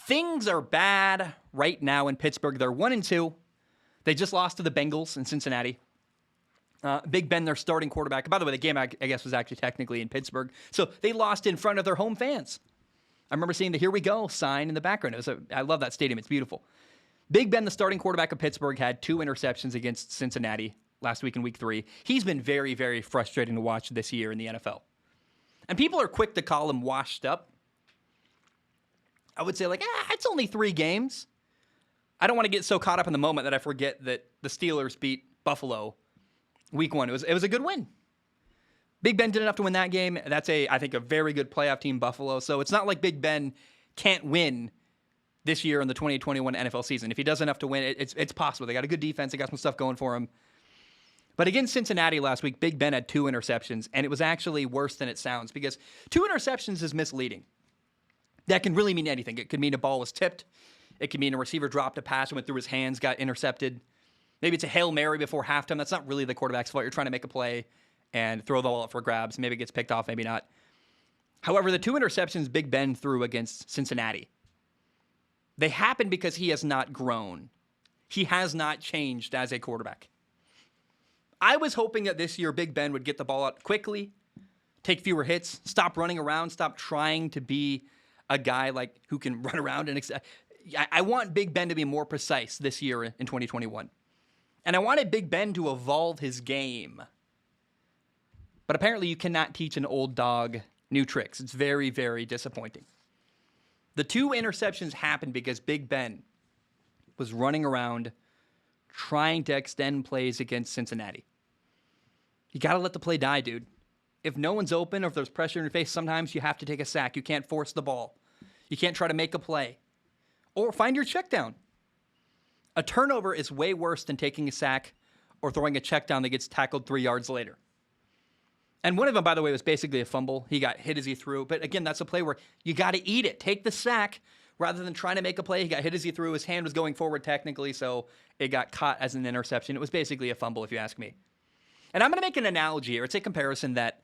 Things are bad right now in Pittsburgh. They're 1-2. They just lost to the Bengals in Cincinnati. Big Ben, their starting quarterback. By the way, the game, I guess, was actually technically in Pittsburgh. So they lost in front of their home fans. I remember seeing the "Here We Go" sign in the background. I love that stadium. It's beautiful. Big Ben, the starting quarterback of Pittsburgh, had 2 interceptions against Cincinnati last week in Week 3. He's been very, very frustrating to watch this year in the NFL. And people are quick to call him washed up. I would say, it's only 3 games. I don't want to get so caught up in the moment that I forget that the Steelers beat Buffalo Week 1. It was a good win. Big Ben did enough to win that game. That's I think a very good playoff team, Buffalo. So it's not like Big Ben can't win this year in the 2021 NFL season. If he does enough to win, it's possible. They got a good defense. They got some stuff going for him. But against Cincinnati last week, Big Ben had 2 interceptions, and it was actually worse than it sounds because 2 interceptions is misleading. That can really mean anything. It could mean a ball was tipped. It could mean a receiver dropped a pass and went through his hands, got intercepted. Maybe it's a Hail Mary before halftime. That's not really the quarterback's fault. You're trying to make a play and throw the ball up for grabs. Maybe it gets picked off, maybe not. However, the 2 interceptions Big Ben threw against Cincinnati, they happened because he has not grown. He has not changed as a quarterback. I was hoping that this year Big Ben would get the ball out quickly, take fewer hits, stop running around, stop trying to be a guy who can run around. I want Big Ben to be more precise this year in 2021. And I wanted Big Ben to evolve his game. But apparently you cannot teach an old dog new tricks. It's very, very disappointing. The 2 interceptions happened because Big Ben was running around trying to extend plays against Cincinnati. You got to let the play die, dude. If no one's open or if there's pressure in your face, sometimes you have to take a sack. You can't force the ball. You can't try to make a play. Or find your check down. A turnover is way worse than taking a sack or throwing a check down that gets tackled 3 yards later. And one of them, by the way, was basically a fumble. He got hit as he threw. But again, that's a play where you got to eat it. Take the sack rather than trying to make a play. He got hit as he threw. His hand was going forward technically, so it got caught as an interception. It was basically a fumble, if you ask me. And I'm going to make an analogy here. It's a comparison that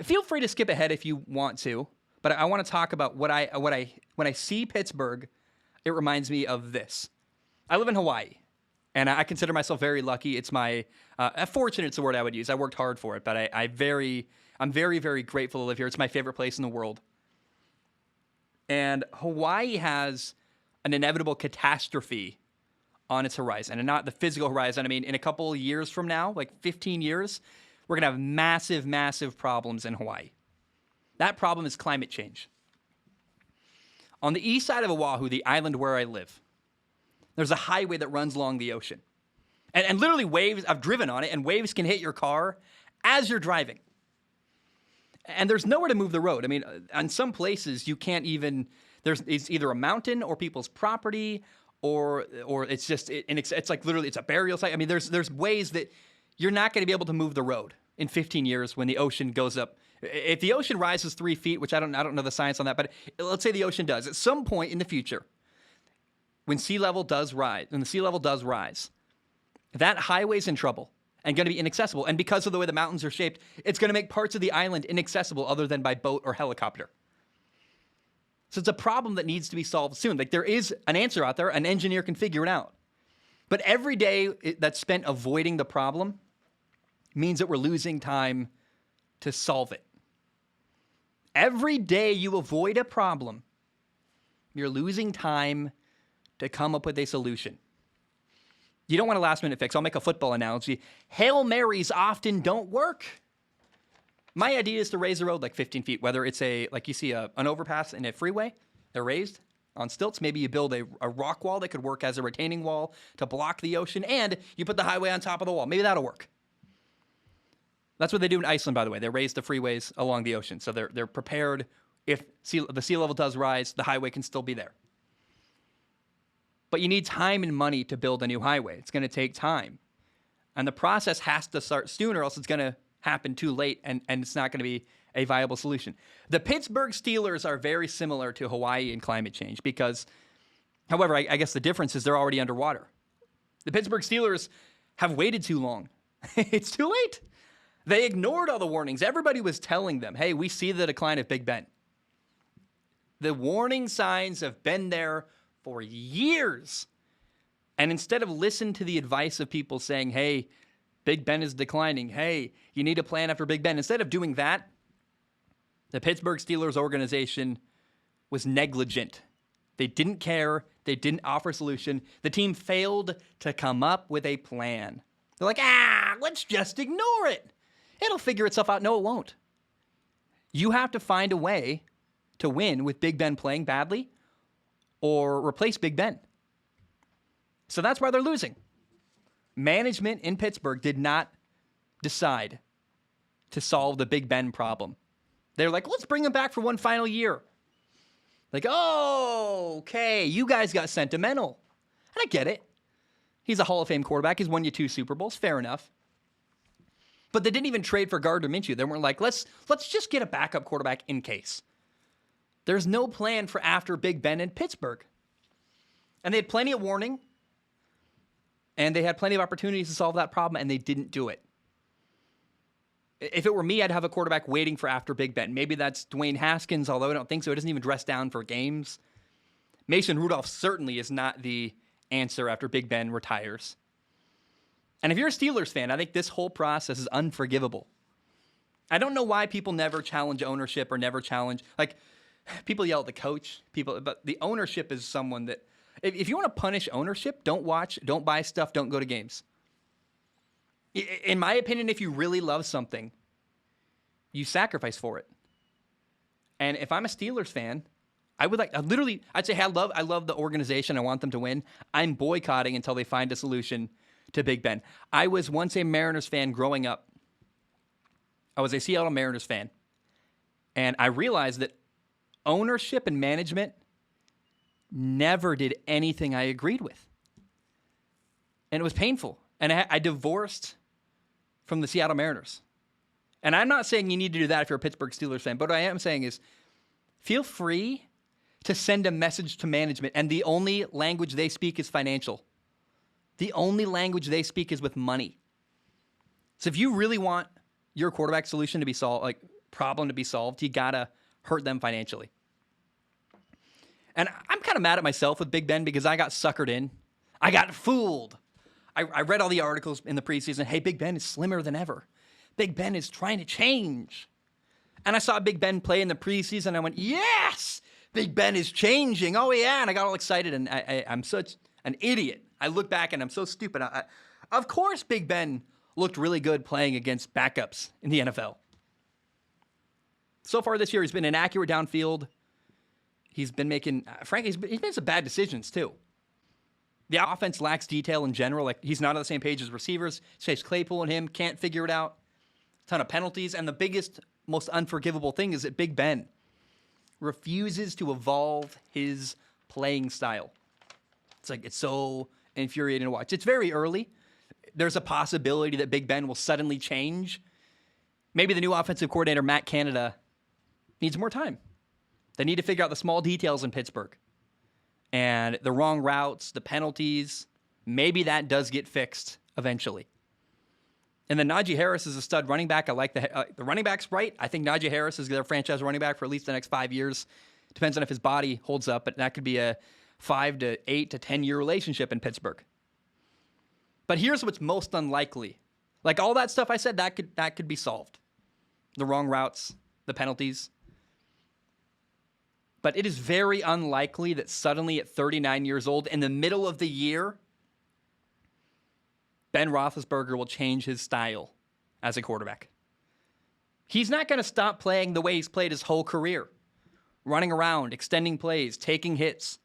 feel free to skip ahead if you want to. But I want to talk about when I see Pittsburgh, it reminds me of this. I live in Hawaii, and I consider myself very lucky. It's my fortunate is the word I would use. I worked hard for it, but I'm very, very grateful to live here. It's my favorite place in the world. And Hawaii has an inevitable catastrophe on its horizon, and not the physical horizon. I mean, in a couple of years from now, 15 years, we're going to have massive, massive problems in Hawaii. That problem is climate change. On the east side of Oahu, the island where I live, there's a highway that runs along the ocean. And literally waves, I've driven on it, and waves can hit your car as you're driving. And there's nowhere to move the road. I mean, on some places, you can't even, it's either a mountain or people's property, or it's just, it's like literally, it's a burial site. I mean, there's ways that you're not going to be able to move the road in 15 years when the ocean goes up. If the ocean rises 3 feet, which I don't know the science on that, but let's say the ocean does, at some point in the future, when the sea level does rise, that highway's in trouble and going to be inaccessible. And because of the way the mountains are shaped, it's going to make parts of the island inaccessible other than by boat or helicopter. So it's a problem that needs to be solved soon. There is an answer out there. An engineer can figure it out. But every day that's spent avoiding the problem means that we're losing time to solve it. Every day you avoid a problem, you're losing time to come up with a solution. You don't want a last-minute fix. I'll make a football analogy. Hail Marys often don't work. My idea is to raise the road 15 feet, whether it's you see an overpass in a freeway, they're raised on stilts. Maybe you build a rock wall that could work as a retaining wall to block the ocean, and you put the highway on top of the wall. Maybe that'll work. That's what they do in Iceland, by the way. They raise the freeways along the ocean, so they're prepared. If the sea level does rise, the highway can still be there. But you need time and money to build a new highway. It's going to take time. And the process has to start sooner, or else it's going to happen too late, and it's not going to be a viable solution. The Pittsburgh Steelers are very similar to Hawaii in climate change because, however, I guess the difference is they're already underwater. The Pittsburgh Steelers have waited too long. It's too late. They ignored all the warnings. Everybody was telling them, hey, we see the decline of Big Ben. The warning signs have been there for years. And instead of listen to the advice of people saying, hey, Big Ben is declining. Hey, you need a plan after Big Ben. Instead of doing that, the Pittsburgh Steelers organization was negligent. They didn't care. They didn't offer a solution. The team failed to come up with a plan. They're like, let's just ignore it. It'll figure itself out. No, it won't. You have to find a way to win with Big Ben playing badly or replace Big Ben. So that's why they're losing. Management in Pittsburgh did not decide to solve the Big Ben problem. They're like, let's bring him back for one final year. Like, oh, okay, you guys got sentimental. And I get it. He's a Hall of Fame quarterback. He's won you 2 Super Bowls. Fair enough. But they didn't even trade for Gardner Minshew. They weren't like, let's just get a backup quarterback in case. There's no plan for after Big Ben in Pittsburgh. And they had plenty of warning. And they had plenty of opportunities to solve that problem, and they didn't do it. If it were me, I'd have a quarterback waiting for after Big Ben. Maybe that's Dwayne Haskins, although I don't think so. He doesn't even dress down for games. Mason Rudolph certainly is not the answer after Big Ben retires. And if you're a Steelers fan, I think this whole process is unforgivable. I don't know why people never challenge ownership or never challenge. Like, people yell at the coach, but the ownership is someone that, if you want to punish ownership, don't watch, don't buy stuff, don't go to games. In my opinion, if you really love something, you sacrifice for it. And if I'm a Steelers fan, I'd say, hey, I love the organization. I want them to win. I'm boycotting until they find a solution to Big Ben. I was once a Mariners fan growing up. I was a Seattle Mariners fan. And I realized that ownership and management never did anything I agreed with. And it was painful. And I divorced from the Seattle Mariners. And I'm not saying you need to do that if you're a Pittsburgh Steelers fan, but what I am saying is feel free to send a message to management, and the only language they speak is financial. The only language they speak is with money. So if you really want your quarterback solution to be solved, problem to be solved, you gotta hurt them financially. And I'm kind of mad at myself with Big Ben because I got suckered in. I got fooled. I read all the articles in the preseason. Hey, Big Ben is slimmer than ever. Big Ben is trying to change. And I saw Big Ben play in the preseason. And I went, yes, Big Ben is changing. Oh, yeah. And I got all excited. And I'm such an idiot. I look back and I'm so stupid. Of course, Big Ben looked really good playing against backups in the NFL. So far this year, he's been inaccurate downfield. He's been making, frankly, he's made some bad decisions, too. The offense lacks detail in general. Like, he's not on the same page as receivers. Chase Claypool and him can't figure it out. Ton of penalties. And the biggest, most unforgivable thing is that Big Ben refuses to evolve his playing style. It's so infuriating to watch. It's very early. There's a possibility that Big Ben will suddenly change. Maybe the new offensive coordinator, Matt Canada, needs more time. They need to figure out the small details in Pittsburgh. And the wrong routes, the penalties, maybe that does get fixed eventually. And then Najee Harris is a stud running back. I like the running back's bright. I think Najee Harris is their franchise running back for at least the next 5 years. Depends on if his body holds up, but that could be a 5 to 8 to 10 year relationship in Pittsburgh. But here's what's most unlikely. Like all that stuff I said, that could be solved. The wrong routes, the penalties. But it is very unlikely that suddenly at 39 years old, in the middle of the year, Ben Roethlisberger will change his style as a quarterback. He's not going to stop playing the way he's played his whole career. Running around, extending plays, taking hits.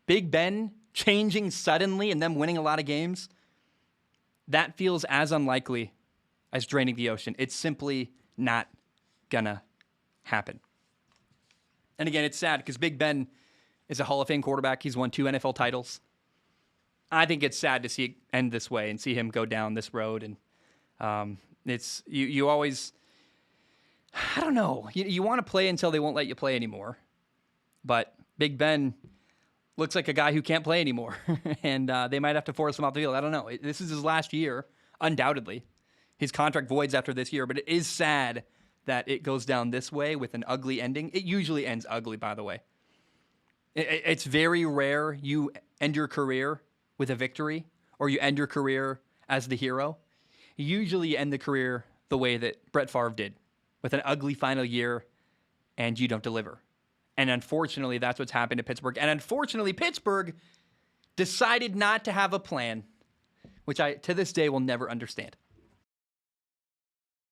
Big Ben changing suddenly and them winning a lot of games, that feels as unlikely as draining the ocean. It's simply not going to happen. And again, it's sad because Big Ben is a Hall of Fame quarterback. He's won 2 NFL titles. I think it's sad to see it end this way and see him go down this road. And it's you always, I don't know. You want to play until they won't let you play anymore. But Big Ben looks like a guy who can't play anymore. And they might have to force him off the field. I don't know. This is his last year, undoubtedly. His contract voids after this year. But it is sad that it goes down this way with an ugly ending. It usually ends ugly, by the way. It's very rare you end your career with a victory or you end your career as the hero. Usually you end the career the way that Brett Favre did, with an ugly final year and you don't deliver. And unfortunately, that's what's happened to Pittsburgh. And unfortunately, Pittsburgh decided not to have a plan, which I, to this day, will never understand.